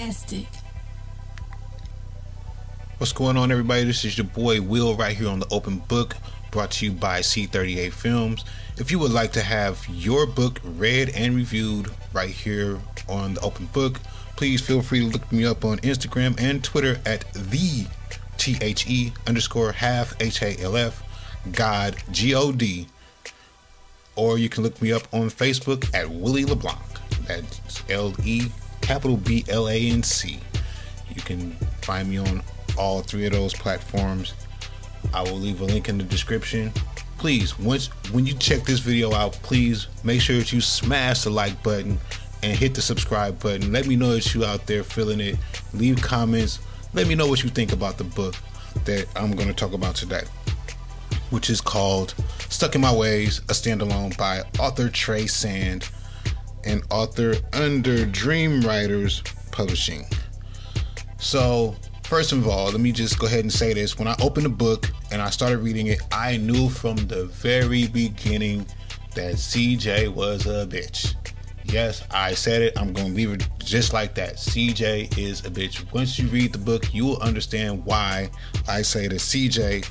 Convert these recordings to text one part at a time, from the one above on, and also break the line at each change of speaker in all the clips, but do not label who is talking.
fantastic.
What's going on, everybody? This is your boy Will right here on The Open Book, brought to you by C38 Films. If you would like to have your book read and reviewed right here on The Open Book, please feel free to look me up on Instagram and Twitter at THE_half HALF God GOD, or you can look me up on Facebook at Willie LeBlanc. That's LEBlanc. You can find me on all three of those platforms. I will leave a link in the description. Please, when you check this video out, please make sure that you smash the like button and hit the subscribe button. Let me know that you out there feeling it. Leave comments. Let me know what you think about the book that I'm going to talk about today, which is called Stuck in My Ways, a standalone by author Trasand and author under Dream Writers Publishing. So first of all, let me just go ahead and say this. When I opened the book and I started reading it, I knew from the very beginning that Cejay was a bitch. Yes, I said it. I'm going to leave it just like that. Cejay is a bitch. Once you read the book, you will understand why I say that Cejay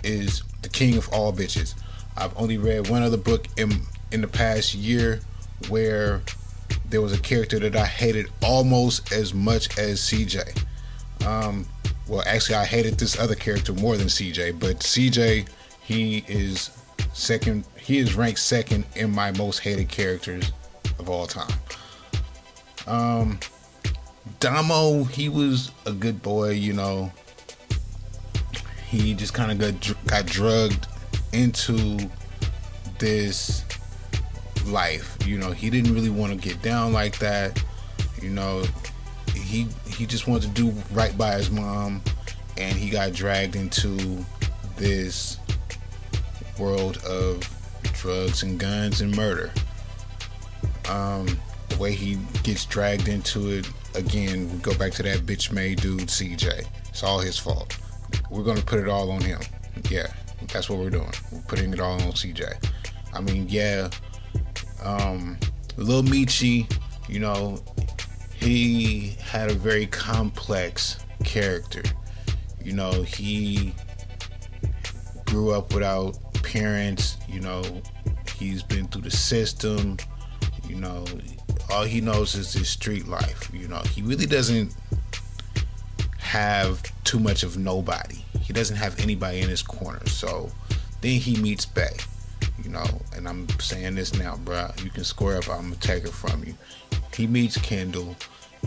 is the king of all bitches. I've only read one other book in the past year where there was a character that I hated almost as much as Cejay. Well, actually, I hated this other character more than Cejay, but Cejay, he is second. He is ranked second in my most hated characters of all time. Domo, he was a good boy, you know. He just kind of got drugged into this life, you know. He didn't really want to get down like that, you know. He just wanted to do right by his mom, and he got dragged into this world of drugs and guns and murder. The way he gets dragged into it, again, we go back to that bitch made dude Cejay. It's all his fault. We're gonna put it all on him. Yeah, that's what we're doing. We're putting it all on Cejay. I mean, yeah, little Meechie, you know, he had a very complex character. You know, he grew up without parents, you know, he's been through the system, you know, all he knows is his street life, you know. He really doesn't have too much of nobody. He doesn't have anybody in his corner. So then he meets Bay, you know, and I'm saying this now, bruh, you can square up, I'm gonna take it from you. He meets Kendall,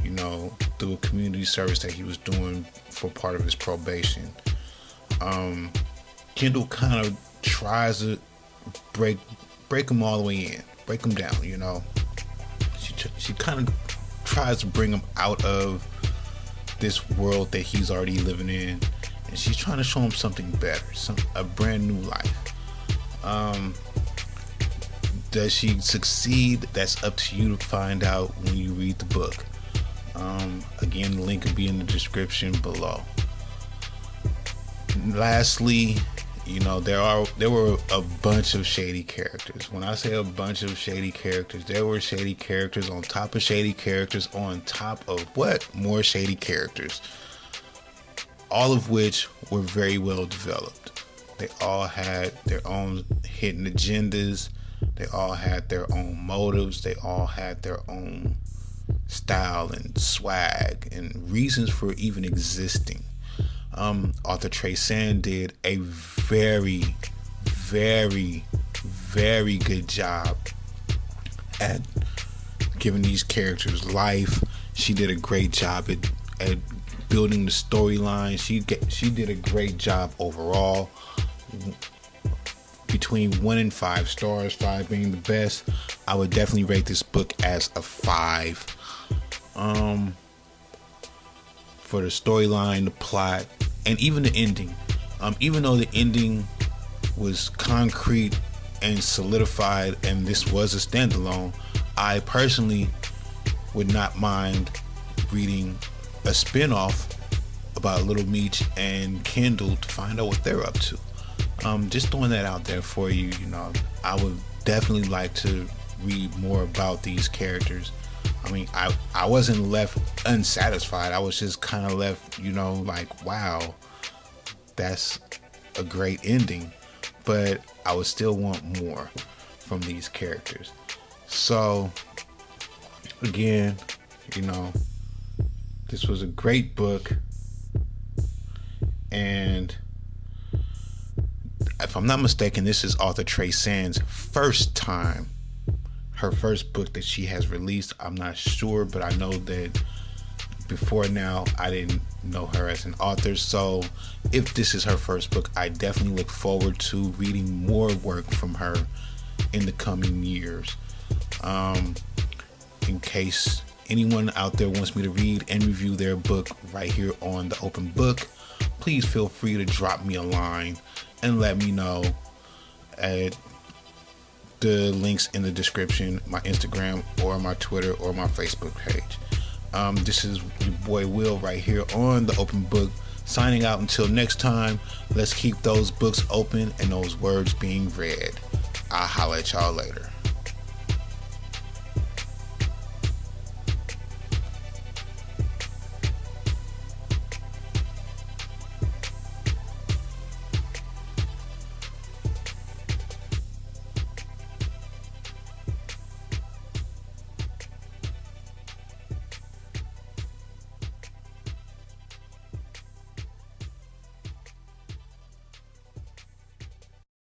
you know, through a community service that he was doing for part of his probation. Kendall kind of tries to break him all the way in, break him down, you know. She kind of tries to bring him out of this world that he's already living in, and she's trying to show him something better, a brand new life. Does she succeed? That's up to you to find out when you read the book. Again, the link will be in the description below. Lastly, you know, there were a bunch of shady characters. When I say a bunch of shady characters, there were shady characters on top of shady characters on top of what? More shady characters. All of which were very well developed. They all had their own hidden agendas. They all had their own motives. They all had their own style and swag and reasons for even existing. Author Trasand did a very, very, very good job at giving these characters life. She did a great job at building the storyline. She did a great job overall. Between 1 and 5 stars, 5 being the best, I would definitely rate this book as a 5. For the storyline, the plot, and even the ending. Even though the ending was concrete and solidified and this was a standalone, I personally would not mind reading a spin-off about Little Meech and Kendall to find out what they're up to. Just throwing that out there for you. You know, I would definitely like to read more about these characters. I mean, I wasn't left unsatisfied. I was just kind of left, like, wow, that's a great ending. But I would still want more from these characters. So, again, this was a great book. And if I'm not mistaken, this is author Trasand's her first book that she has released. I'm not sure, but I know that before now I didn't know her as an author. So if this is her first book, I definitely look forward to reading more work from her in the coming years. In case anyone out there wants me to read and review their book right here on The Open Book, please feel free to drop me a line and let me know at the links in the description, my Instagram or my Twitter or my Facebook page. This is your boy Will right here on The Open Book, signing out until next time. Let's keep those books open and those words being read. I'll holla at y'all later.